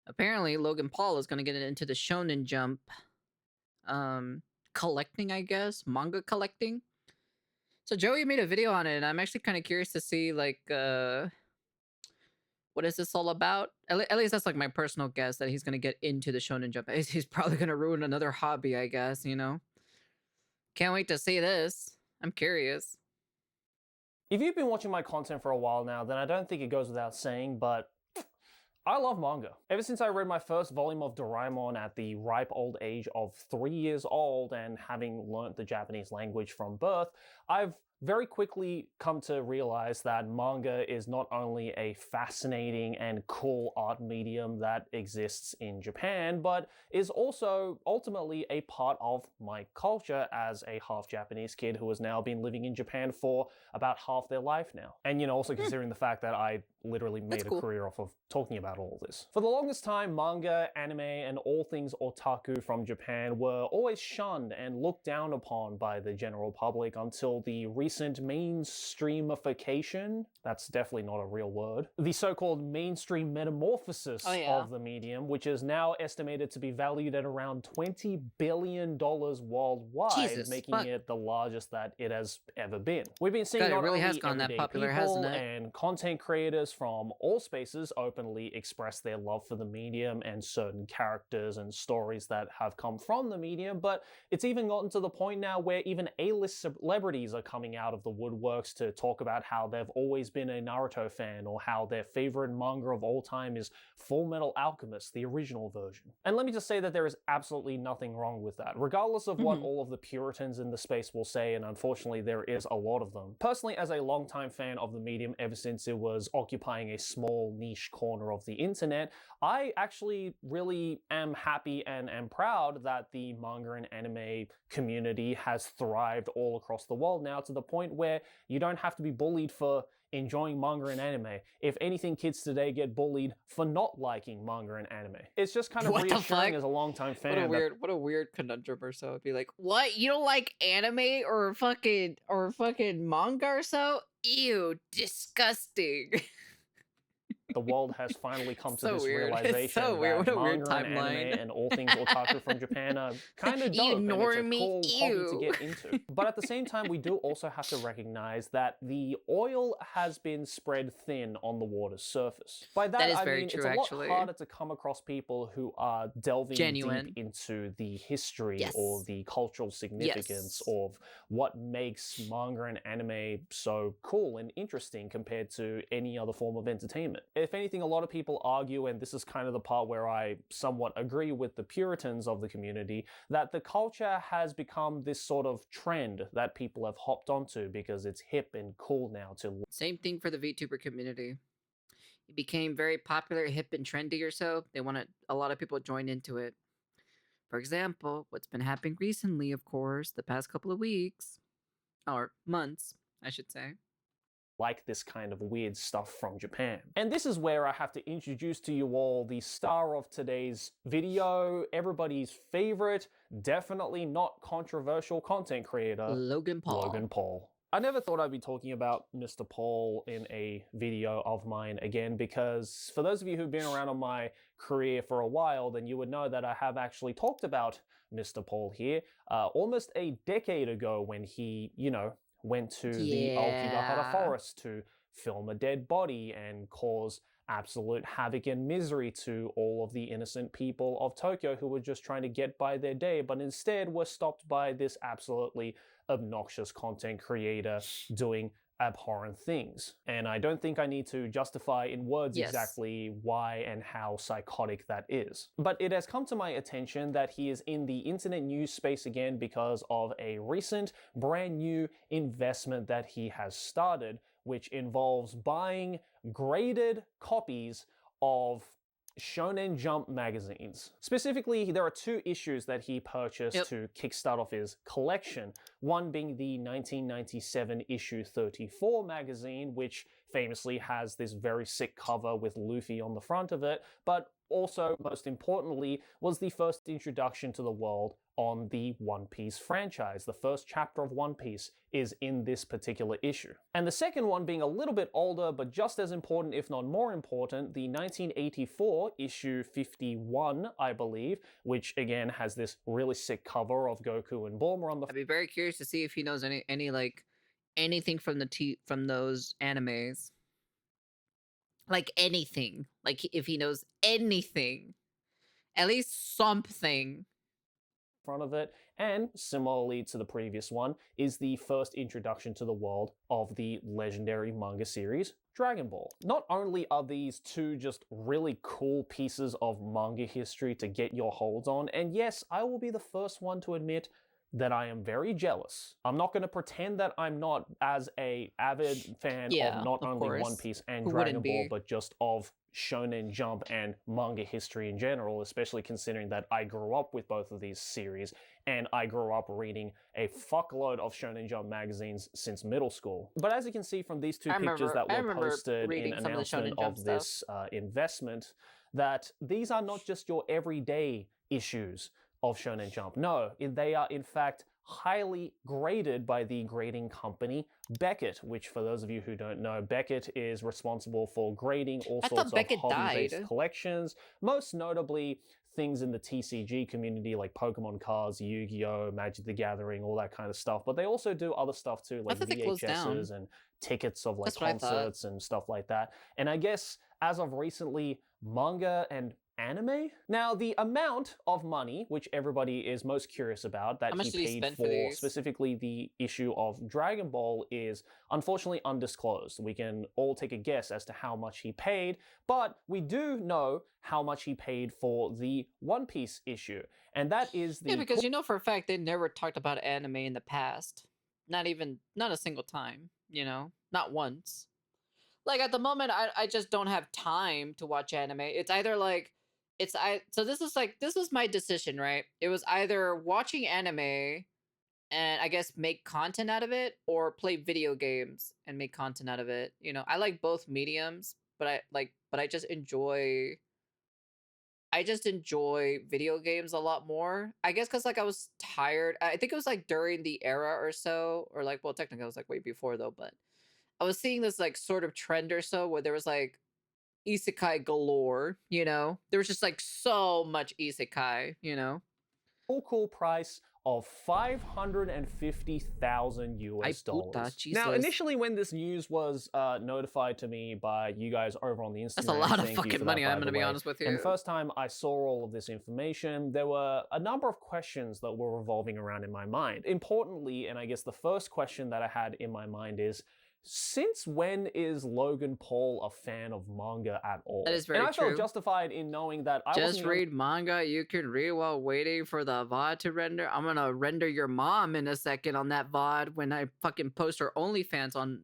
apparently Logan Paul is gonna get into the Shonen Jump collecting, I guess, manga collecting. So Joey made a video on it, and I'm actually kind of curious to see like what is this all about? At least that's like my personal guess that he's gonna get into the Shonen Jump. He's probably gonna ruin another hobby, I guess. Can't wait to see this. I'm curious. If you've been watching my content for a while now, then I don't think it goes without saying, but I love manga. Ever since I read my first volume of Doraemon at the ripe old age of 3 years old and having learnt the Japanese language from birth, I've very quickly come to realize that manga is not only a fascinating and cool art medium that exists in Japan, but is also ultimately a part of my culture as a half Japanese kid who has now been living in Japan for about half their life now. And also considering the fact that I literally made a career off of talking about all of this. For the longest time, manga, anime, and all things otaku from Japan were always shunned and looked down upon by the general public until the recent mainstreamification, that's definitely not a real word, the so-called mainstream metamorphosis of the medium, which is now estimated to be valued at around $20 billion worldwide, making it the largest that it has ever been. We've been seeing not only everyday people and content creators from all spaces openly express their love for the medium and certain characters and stories that have come from the medium, but it's even gotten to the point now where even A-list celebrities are coming out of the woodworks to talk about how they've always been a Naruto fan or how their favorite manga of all time is Full Metal Alchemist, the original version. And let me just say that there is absolutely nothing wrong with that, regardless of what all of the Puritans in the space will say, and unfortunately there is a lot of them. Personally, as a longtime fan of the medium ever since it was occupying a small niche corner of the internet, I actually really am happy and am proud that the manga and anime community has thrived all across the world now to the point where you don't have to be bullied for enjoying manga and anime. If anything, kids today get bullied for not liking manga and anime. It's just kind of reassuring as a longtime fan. What a weird conundrum or so. It'd be like, what? You don't like anime or fucking manga or so? Ew, disgusting. The world has finally come to this realization it's so that weird. What a manga weird and anime and all things otaku from Japan are kind of dope, and it's a cool hobby to get into. But at the same time, we do also have to recognize that the oil has been spread thin on the water's surface. By that, I mean it's a lot harder to come across people who are delving deep into the history or the cultural significance of what makes manga and anime so cool and interesting compared to any other form of entertainment. If anything, a lot of people argue, and this is kind of the part where I somewhat agree with the Puritans of the community, that the culture has become this sort of trend that people have hopped onto because it's hip and cool now to... Same thing for the VTuber community. It became very popular, hip and trendy or so. They wanted a lot of people join into it. For example, what's been happening recently, of course, the past couple of weeks, or months, I should say, like this kind of weird stuff from Japan. And this is where I have to introduce to you all the star of today's video, everybody's favorite, definitely not controversial content creator, Logan Paul. Logan Paul. I never thought I'd be talking about Mr. Paul in a video of mine again, because for those of you who've been around on my career for a while, then you would know that I have actually talked about Mr. Paul here almost a decade ago when he, went to the Aokigahara forest to film a dead body and cause absolute havoc and misery to all of the innocent people of Tokyo who were just trying to get by their day, but instead were stopped by this absolutely obnoxious content creator doing abhorrent things. And I don't think I need to justify in words exactly why and how psychotic that is. But it has come to my attention that he is in the internet news space again because of a recent brand new investment that he has started, which involves buying graded copies of Shonen Jump magazines. Specifically, there are 2 issues that he purchased to kickstart off his collection. one being the 1997 issue 34 magazine, which famously has this very sick cover with Luffy on the front of it, but also, most importantly, was the first introduction to the world on the One Piece franchise. The first chapter of One Piece is in this particular issue. And the second one being a little bit older, but just as important, if not more important, the 1984 issue 51, I believe, which again has this really sick cover of Goku and Bulma on the I'd be very curious to see if he knows any like anything from from those animes. Like anything. Like if he knows anything. At least something. front of it, and similarly to the previous one, is the first introduction to the world of the legendary manga series Dragon Ball. Not only are these two just really cool pieces of manga history to get your holds on, and yes, I will be the first one to admit that I am very jealous. I'm not going to pretend that I'm not as a avid fan of not only One Piece and Dragon Ball, but just of Shonen Jump and manga history in general, especially considering that I grew up with both of these series and I grew up reading a fuckload of Shonen Jump magazines since middle school. But as you can see from these two pictures that were posted in announcement of this investment, that these are not just your everyday issues of Shonen Jump. No, they are in fact highly graded by the grading company Beckett, which for those of you who don't know, Beckett is responsible for grading all sorts of hobby-based collections, most notably things in the TCG community like Pokemon cards, Yu-Gi-Oh!, Magic the Gathering, all that kind of stuff. But they also do other stuff too, like VHSs and tickets of like concerts and stuff like that. And I guess as of recently, manga and anime? Now, the amount of money, which everybody is most curious about, that he paid for specifically the issue of Dragon Ball is unfortunately undisclosed. We can all take a guess as to how much he paid, but we do know how much he paid for the One Piece issue. And that is the... Yeah, because you know for a fact they never talked about anime in the past. Not a single time, you know? Not once. Like, at the moment, I just don't have time to watch anime. It's either like... So this was my decision, right? It was either watching anime and I guess make content out of it, or play video games and make content out of it. You know, I like both mediums, but I just enjoy video games a lot more. I guess because like I was tired. I think it was like during the era or so, or like, well, technically it was like way before though, but I was seeing this like sort of trend or so where there was like isekai galore, you know? There was just like so much isekai, you know? Cool price of $550,000 US dollars. Now, initially when this news was notified to me by you guys over on the Instagram, that's a lot of fucking money, I'm gonna be honest with you. And the first time I saw all of this information, there were a number of questions that were revolving around in my mind. Importantly, and I guess the first question that I had in my mind is, since when is Logan Paul a fan of manga at all? That is very true. And I felt justified in knowing that I just read manga you can read while waiting for the VOD to render. I'm gonna render your mom in a second on that VOD when I fucking post her OnlyFans on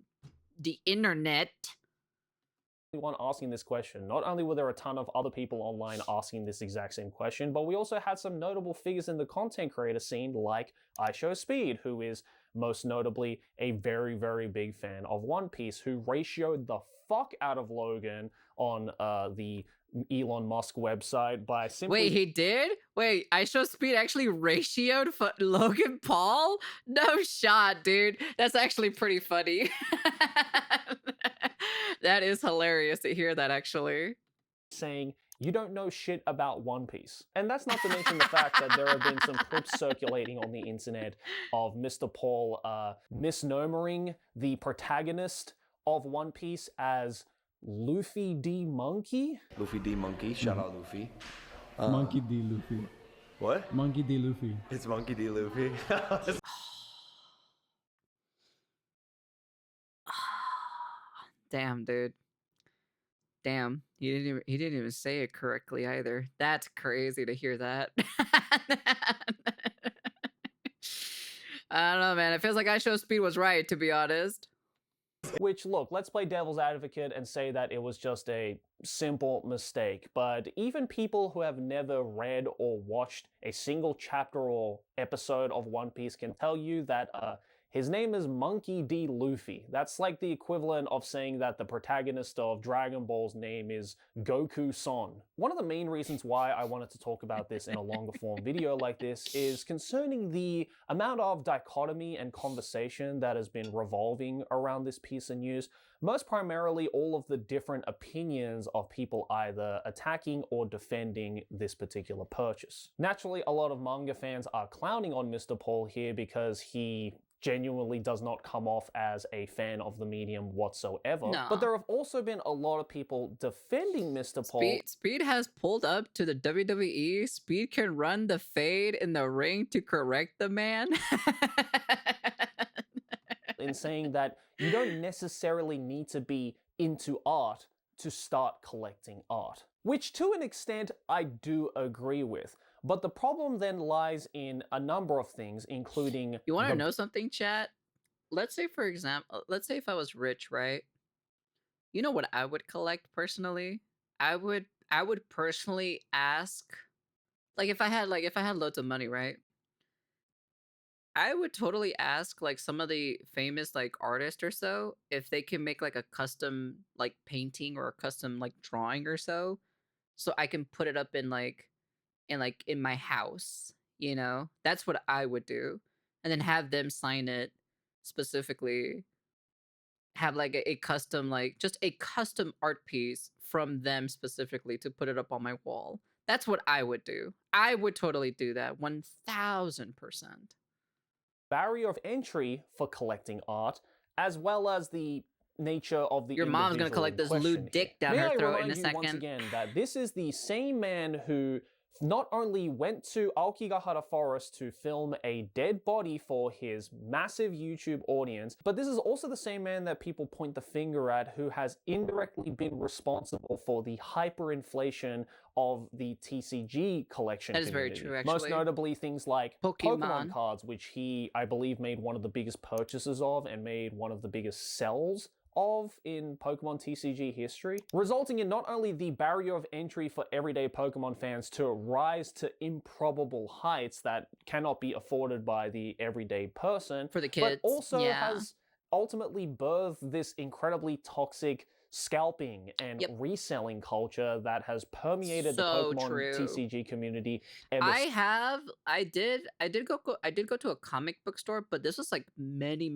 the internet. One asking this question. Not only were there a ton of other people online asking this exact same question, but we also had some notable figures in the content creator scene like iShowSpeed, who is most notably a very, very big fan of One Piece, who ratioed the fuck out of Logan on the Elon Musk website by simply... Wait, he did? Wait, iShowSpeed actually ratioed for Logan Paul? No shot, dude. That's actually pretty funny. That is hilarious to hear that, actually. Saying, you don't know shit about One Piece. And that's not to mention the fact that there have been some clips circulating on the internet of Mr. Paul misnomering the protagonist of One Piece as Luffy D. Monkey. Luffy D. Monkey. Shout out Luffy. Monkey D. Luffy. What? Monkey D. Luffy. It's Monkey D. Luffy. Damn, dude. Damn, he didn't even say it correctly either. That's crazy to hear that. I don't know, man. It feels like iShowSpeed was right, to be honest. Which, look, let's play devil's advocate and say that it was just a simple mistake. But even people who have never read or watched a single chapter or episode of One Piece can tell you that his name is Monkey D. Luffy. That's like the equivalent of saying that the protagonist of Dragon Ball's name is Goku-san. One of the main reasons why I wanted to talk about this in a longer form video like this is concerning the amount of dichotomy and conversation that has been revolving around this piece of news. Most primarily all of the different opinions of people either attacking or defending this particular purchase. Naturally, a lot of manga fans are clowning on Mr. Paul here because he genuinely does not come off as a fan of the medium whatsoever. No. But there have also been a lot of people defending Mr. Paul. Speed has pulled up to the WWE. Speed can run the fade in the ring to correct the man. In saying that you don't necessarily need to be into art to start collecting art. Which to an extent I do agree with. But the problem then lies in a number of things, including... You want to know something, chat? Let's say, for example, let's say if I was rich, right? You know what I would collect personally? I would personally ask, like if I had loads of money, right? I would totally ask like some of the famous like artists or so if they can make like a custom like painting or a custom like drawing or so I can put it up in my house, you know? That's what I would do. And then have them sign it specifically. Have like a custom, like just a custom art piece from them specifically to put it up on my wall. That's what I would do. I would totally do that 1000%. Barrier of entry for collecting art, as well as the nature of the Your mom's gonna collect this lewd dick down her throat in a second. Once again that this is the same man who not only went to Aokigahara Forest to film a dead body for his massive YouTube audience, but this is also the same man that people point the finger at who has indirectly been responsible for the hyperinflation of the TCG collection That is community. very true, actually. Most notably things like Pokemon Pokemon cards, which he, I believe, made one of the biggest purchases of and made one of the biggest sells of in Pokemon TCG history, resulting in not only the barrier of entry for everyday Pokemon fans to rise to improbable heights that cannot be afforded by the everyday person, for the kids, but also yeah. has ultimately birthed this incredibly toxic scalping and reselling culture that has permeated the Pokemon TCG community ever since. I did go to a comic book store, but this was like many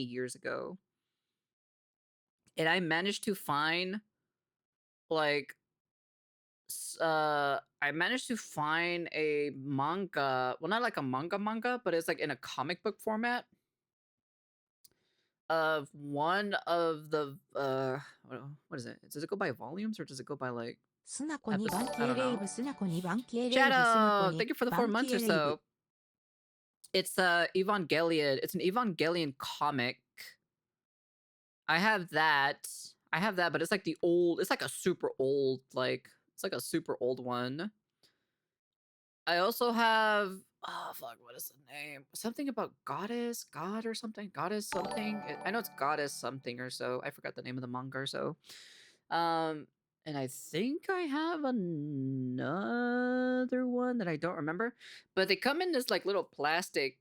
years ago. And I managed to find like I managed to find a manga, well not like a manga, but it's like in a comic book format of one of the what is it? Does it go by volumes or does it go by like episodes? I don't know. Shadow, thank you for the 4 months or so. It's Evangelion. It's an Evangelion comic. I have that, but it's like it's like a super old, it's like a super old one. I also have, oh fuck, what is the name? Something about God or something? Goddess something? I know it's Goddess something or so. I forgot the name of the manga or so. And I think I have another one that I don't remember. But they come in this like little plastic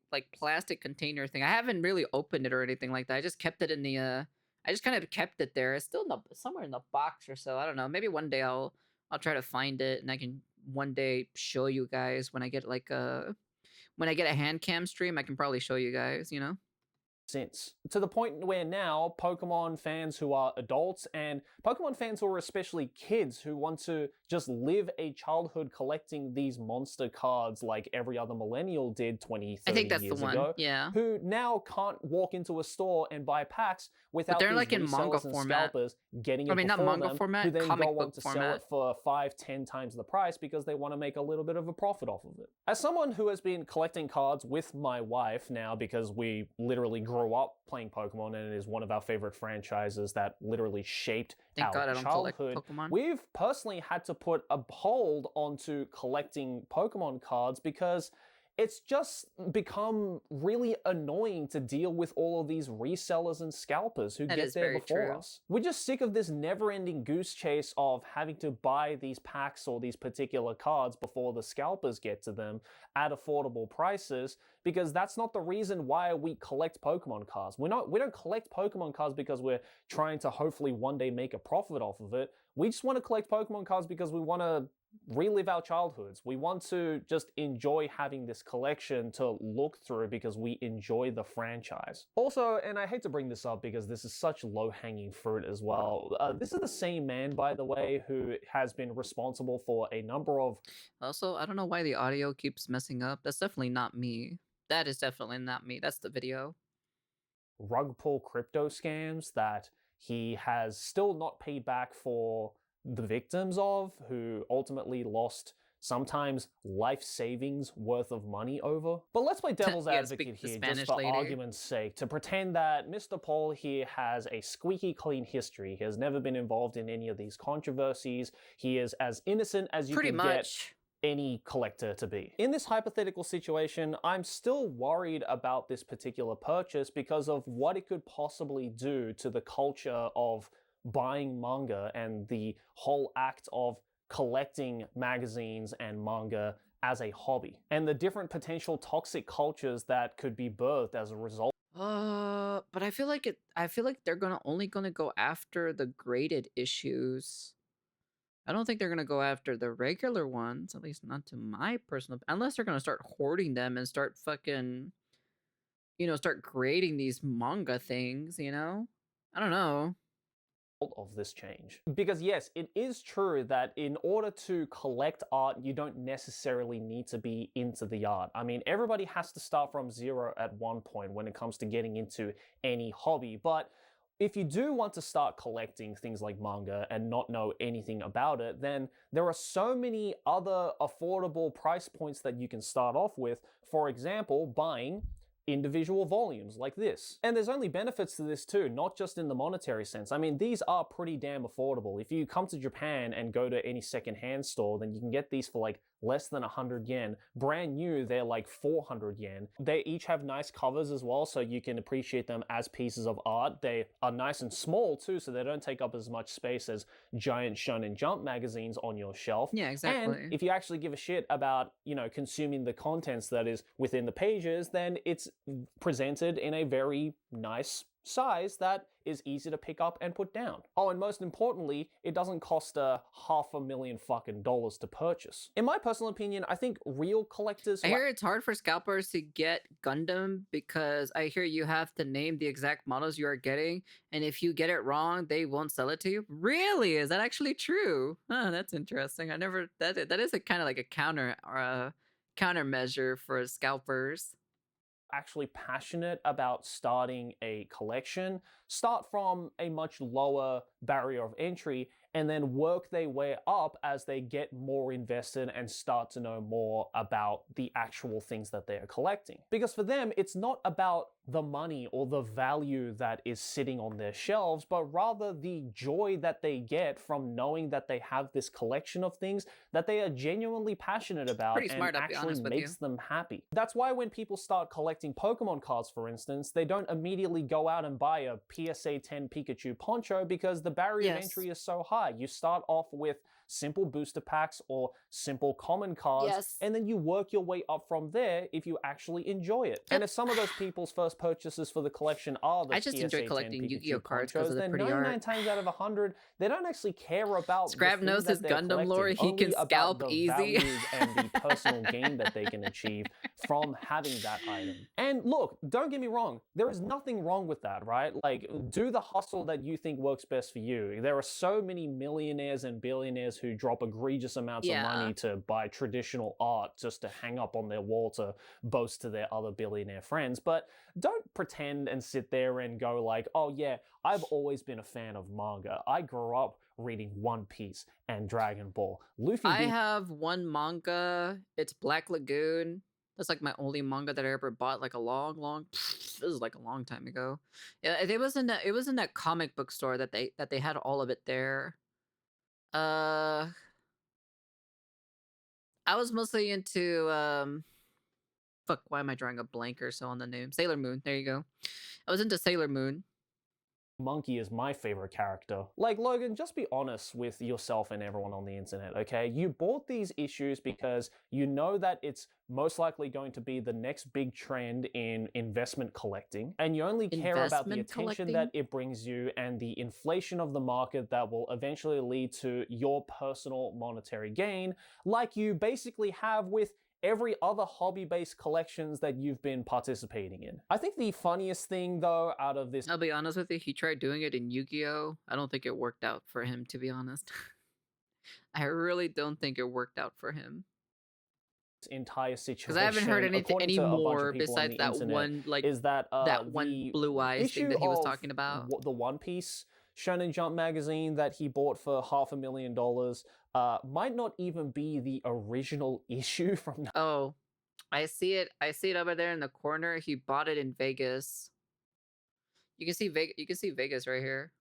container thing. I haven't really opened it or anything like that. I just kept it in the I just kind of kept it there. It's still somewhere in the box or so. I don't know. Maybe one day I'll try to find it and I can one day show you guys when I get like when I get a hand cam stream, I can probably show you guys, you know? Since to the point where now Pokemon fans who are adults and Pokemon fans who are especially kids who want to just live a childhood collecting these monster cards like every other millennial did 20, 30 I think that's years the one. ago, yeah. Who now can't walk into a store and buy packs without they're these like in manga resellers and format. scalpers getting it I mean, not before manga them, format, who then comic go on book to sell format. it for 5-10 times the price because they want to make a little bit of a profit off of it. As someone who has been collecting cards with my wife now because we literally grew up playing Pokemon and it is one of our favorite franchises that literally shaped Thank our God I don't collect childhood. Pokemon. We've personally had to put a hold onto collecting Pokemon cards because it's just become really annoying to deal with all of these resellers and scalpers who That get is there very before true. us. We're just sick of this never-ending goose chase of having to buy these packs or these particular cards before the scalpers get to them at affordable prices, because that's not the reason why we collect Pokemon cards. We don't collect Pokemon cards because we're trying to hopefully one day make a profit off of it. We just want to collect Pokemon cards because we want to relive our childhoods. We want to just enjoy having this collection to look through because we enjoy the franchise. Also, and I hate to bring this up because this is such low-hanging fruit as well, this is the same man, by the way, who has been responsible for a number of... Also, I don't know why the audio keeps messing up. That's definitely not me. That is definitely not me. That's the video. rug pull crypto scams that he has still not paid back for the victims of, who ultimately lost sometimes life savings worth of money over. But let's play devil's Yeah, advocate speak the here, Spanish just for lady. argument's sake, to pretend that Mr. Paul here has a squeaky clean history. He has never been involved in any of these controversies. He is as innocent as you Pretty can much. get any collector to be. In this hypothetical situation, I'm still worried about this particular purchase because of what it could possibly do to the culture of buying manga and the whole act of collecting magazines and manga as a hobby, and the different potential toxic cultures that could be birthed as a result. But I feel like they're only gonna go after the graded issues. I don't think they're gonna go after the regular ones, at least not to my personal, unless they're gonna start hoarding them and start fucking, start grading these manga things, I don't know. Of this change. Because yes, it is true that in order to collect art, you don't necessarily need to be into the art. I mean, everybody has to start from zero at one point when it comes to getting into any hobby, but if you do want to start collecting things like manga and not know anything about it, then there are so many other affordable price points that you can start off with. For example, buying individual volumes like this. And there's only benefits to this too, not just in the monetary sense. I mean, these are pretty damn affordable. If you come to Japan and go to any secondhand store, then you can get these for like less than 100 yen. Brand new, they're like 400 yen. They each have nice covers as well, so you can appreciate them as pieces of art. They are nice and small too, so they don't take up as much space as giant Shonen Jump magazines on your shelf. Yeah, exactly. And if you actually give a shit about, consuming the contents that is within the pages, then it's presented in a very nice size that is easy to pick up and put down. Oh, and most importantly, it doesn't cost $500,000 fucking dollars to purchase. In my personal opinion, I think real collectors... I hear it's hard for scalpers to get Gundam because I hear you have to name the exact models you are getting, and if you get it wrong, they won't sell it to you. Really? Is that actually true? Oh, that's interesting. That is a kind of like a countermeasure for scalpers. Actually passionate about starting a collection, start from a much lower barrier of entry and then work their way up as they get more invested and start to know more about the actual things that they are collecting. Because for them, it's not about the money or the value that is sitting on their shelves, but rather the joy that they get from knowing that they have this collection of things that they are genuinely passionate about. Pretty smart, and I'll be actually honest with makes them happy. That's why when people start collecting Pokemon cards, for instance, they don't immediately go out and buy a PSA 10 Pikachu poncho because the barrier of entry is so high. You start off with simple booster packs or simple common cards, and then you work your way up from there if you actually enjoy it. And if some of those people's first purchases for the collection are the I just PSA enjoy 10 collecting Pikachu Yu-Gi-Oh cards ponchos, because of the then pretty 99 art. times out of 100, they don't actually care about Scrap the knows thing his that they're Gundam lore. collecting, He can only about scalp the easy. values and the personal gain that they can achieve from having that item. And look, don't get me wrong, there is nothing wrong with that, right? Like, do the hustle that you think works best for you. There are so many millionaires and billionaires who drop egregious amounts of money to buy traditional art just to hang up on their wall to boast to their other billionaire friends. But don't pretend and sit there and go like, oh yeah, I've always been a fan of manga. I grew up reading One Piece and Dragon Ball. Luffy I have one manga. It's Black Lagoon. That's like my only manga that I ever bought, like a long this is like a long time ago. Yeah, it was in that comic book store that they had all of it there. I was mostly into Fuck, why am I drawing a blank or so on the name? Sailor Moon, there you go. I was into Sailor Moon. Monkey is my favorite character. Like, Logan, just be honest with yourself and everyone on the internet, okay? You bought these issues because you know that it's most likely going to be the next big trend in investment collecting, and you only care about the attention that it brings you and the inflation of the market that will eventually lead to your personal monetary gain, like you basically have with every other hobby-based collections that you've been participating in. I think the funniest thing, though, out of this... I'll be honest with you, he tried doing it in Yu-Gi-Oh! I don't think it worked out for him, to be honest. I really don't think it worked out for him. Entire situation, because I haven't heard anything anymore besides that one, like, is that that one Blue Eyes thing that he was talking about. The One Piece Shonen Jump magazine that he bought for $500,000 might not even be the original issue from... Oh, I see it over there in the corner. He bought it in Vegas. You can see Vegas right here.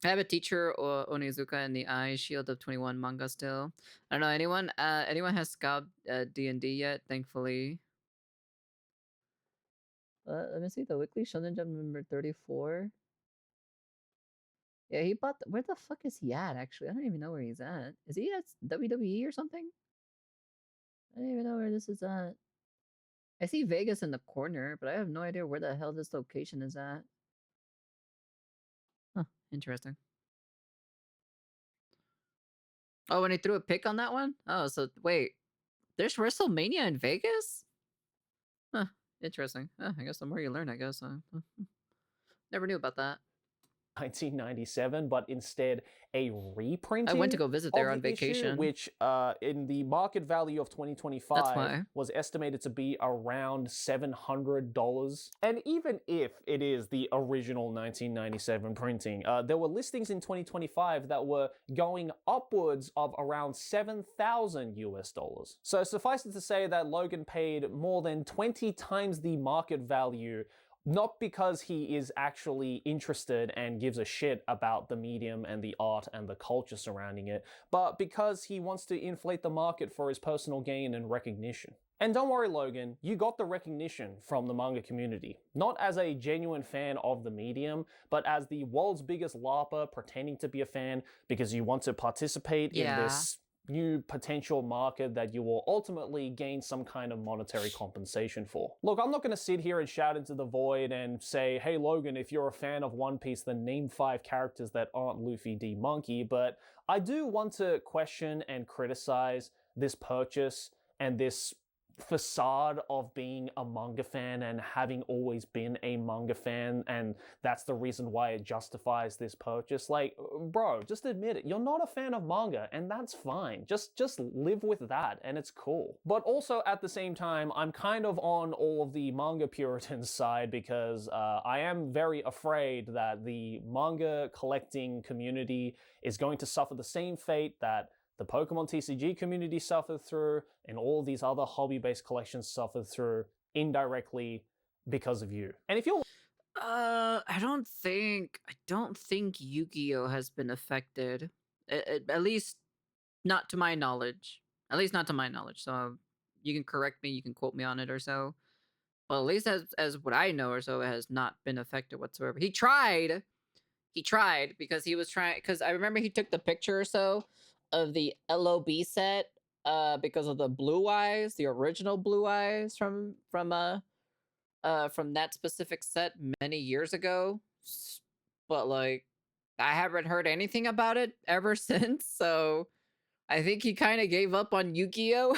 I have a teacher, Onizuka in the Eye, Shield of 21 manga still. I don't know, anyone has scobbed D&D yet, thankfully. Let me see, the weekly Shonen Jump number 34. Yeah, he bought, where the fuck is he at, actually? I don't even know where he's at. Is he at WWE or something? I don't even know where this is at. I see Vegas in the corner, but I have no idea where the hell this location is at. Huh, interesting. Oh, when he threw a pick on that one? Oh, so wait. There's WrestleMania in Vegas? Huh, interesting. I guess the more you learn, I guess. Never knew about that. 1997, but instead a reprinting. I went to go visit there on vacation, issue, which in the market value of 2025 was estimated to be around $700. And even if it is the original 1997 printing, there were listings in 2025 that were going upwards of around $7,000 US. So suffice it to say that Logan paid more than 20 times the market value, not because he is actually interested and gives a shit about the medium and the art and the culture surrounding it, but because he wants to inflate the market for his personal gain and recognition. And don't worry, Logan, you got the recognition from the manga community. Not as a genuine fan of the medium, but as the world's biggest LARPer pretending to be a fan because you want to participate in this new potential market that you will ultimately gain some kind of monetary compensation for. Look, I'm not going to sit here and shout into the void and say, hey Logan, if you're a fan of One Piece, then name 5 characters that aren't Luffy D. Monkey, but I do want to question and criticize this purchase and this facade of being a manga fan and having always been a manga fan, and that's the reason why it justifies this purchase. Like, bro, just admit it. You're not a fan of manga, and that's fine. Just live with that, and it's cool. But also, at the same time, I'm kind of on all of the manga puritans' side because I am very afraid that the manga collecting community is going to suffer the same fate that the Pokemon TCG community suffered through, and all these other hobby-based collections suffered through indirectly because of you. And if you're... I don't think Yu-Gi-Oh has been affected. At least not to my knowledge. So you can correct me, you can quote me on it or so. But at least as what I know or so, it has not been affected whatsoever. He tried because he was trying, because I remember he took the picture or so of the LOB set because of the Blue Eyes, the original Blue Eyes from that specific set many years ago. But like, I haven't heard anything about it ever since, so I think he kind of gave up on Yu-Gi-Oh.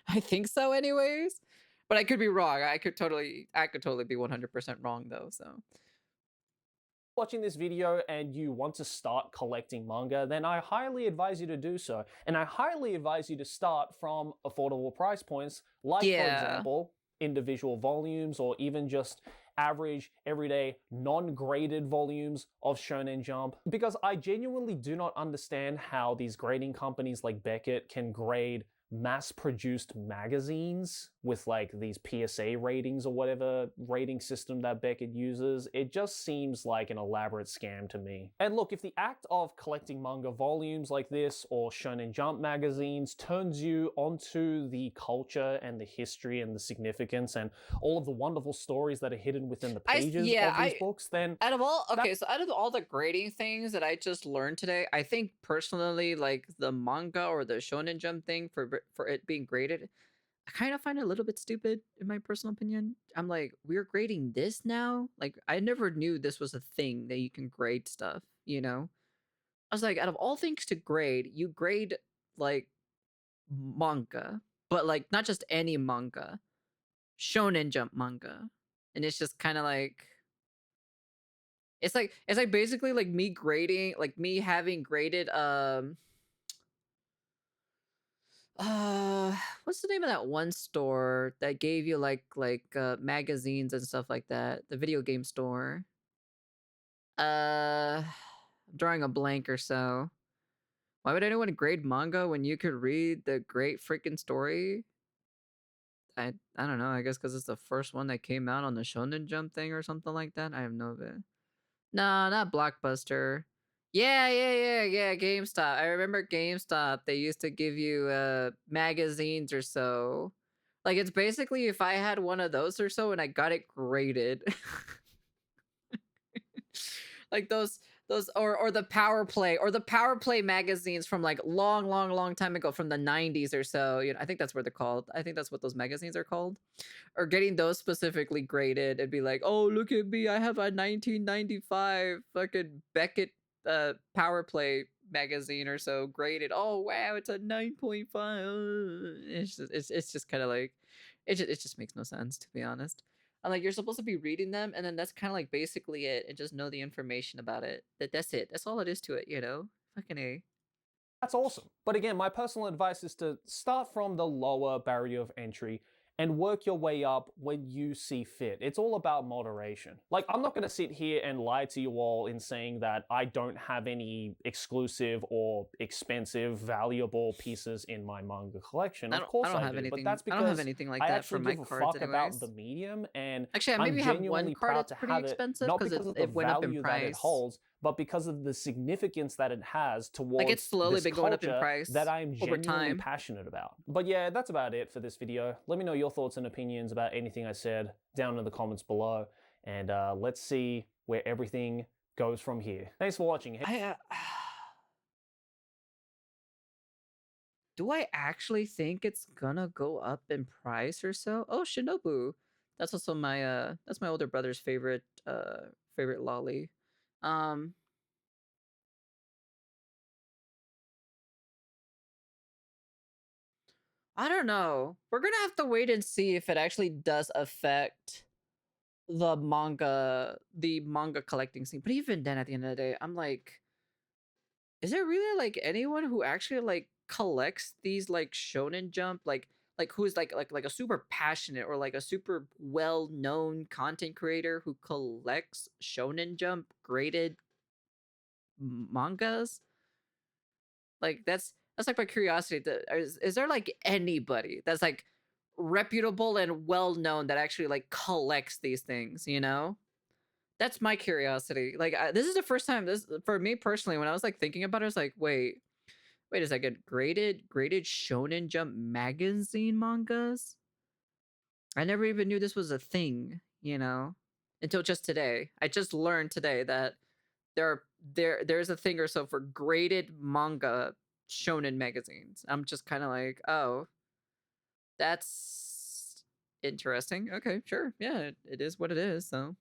I think so anyways, but I could be wrong. I could totally be 100% wrong though, so. Watching this video and you want to start collecting manga, then I highly advise you to do so. And I highly advise you to start from affordable price points, like, for example, individual volumes or even just average, everyday, non-graded volumes of Shonen Jump. Because I genuinely do not understand how these grading companies like Beckett can grade mass-produced magazines with like these PSA ratings or whatever rating system that Beckett uses. It just seems like an elaborate scam to me. And look, if the act of collecting manga volumes like this or Shonen Jump magazines turns you onto the culture and the history and the significance and all of the wonderful stories that are hidden within the pages of these books, then out of all so out of all the grading things that I just learned today, I think personally, like the manga or the Shonen Jump thing for it being graded, I kind of find it a little bit stupid in my personal opinion. I'm like, we're grading this now? Like, I never knew this was a thing that you can grade stuff, you know? I was like, out of all things to grade, you grade like manga, but like not just any manga, Shonen Jump manga. And it's just kind of like it's like basically like me grading, like me having graded what's the name of that one store that gave you like magazines and stuff like that? The video game store. I'm drawing a blank or so. Why would anyone grade manga when you could read the great freaking story? I don't know. I guess because it's the first one that came out on the Shonen Jump thing or something like that. I have no idea. No, not Blockbuster. Yeah, GameStop. I remember GameStop. They used to give you magazines or so. Like it's basically if I had one of those or so and I got it graded. Like those or the Power Play magazines from like long time ago from the 90s or so. You know, I think that's what they're called. I think that's what those magazines are called. Or getting those specifically graded and be like, oh, look at me, I have a 1995 fucking Beckett Power Play magazine or so graded. Oh wow, it's a 9.5. It's just kind of like it just makes no sense, to be honest. I'm like, you're supposed to be reading them, and then that's kind of like basically it, and just know the information about it. That's it. That's all it is to it, you know? Fucking A. that's awesome. But again, my personal advice is to start from the lower barrier of entry and work your way up when you see fit. It's all about moderation. Like, I'm not going to sit here and lie to you all in saying that I don't have any exclusive or expensive, valuable pieces in my manga collection. Of course I do, but that's because I don't have anything like I that for actually my give a cards fuck about anyways. the medium, and Actually, I I'm maybe have one genuinely card proud that's to pretty have it, expensive not because because of the it went up in value that it price. holds, but because of the significance that it has towards Like it's slowly this been going up in culture price that I'm over genuinely time. passionate about. But yeah, that's about it for this video. Let me know your thoughts and opinions about anything I said down in the comments below, and let's see where everything goes from here. Thanks for watching. Do I actually think it's gonna go up in price or so? Oh, Shinobu. That's also my that's my older brother's favorite favorite lolly. I don't know. We're gonna have to wait and see if it actually does affect the manga collecting scene. But even then, at the end of the day, I'm like, is there really like anyone who actually like collects these like Shonen Jump like who's like a super passionate or like a super well-known content creator who collects Shonen Jump graded mangas? Like that's like my curiosity. Is there like anybody that's like reputable and well known that actually like collects these things? You know, that's my curiosity. Like this is the first time this for me personally when I was like thinking about it. I was like, wait a second, graded Shonen Jump magazine mangas. I never even knew this was a thing. You know, until just today. I just learned today that there's a thing or so for graded manga shonen magazines. I'm just kind of like, oh, that's interesting. Okay, sure. Yeah, it is what it is. So,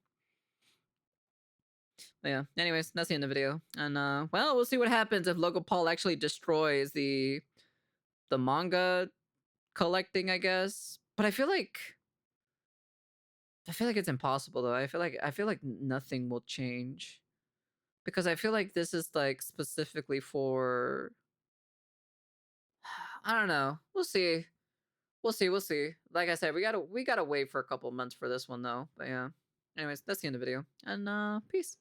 but yeah. Anyways, that's the end of the video. And well, we'll see what happens if Logan Paul actually destroys the manga collecting, I guess. But I feel like it's impossible though. I feel like nothing will change. Because I feel like this is like specifically for I don't know. We'll see. We'll see. Like I said, we gotta wait for a couple months for this one though. But yeah. Anyways, that's the end of the video. And peace.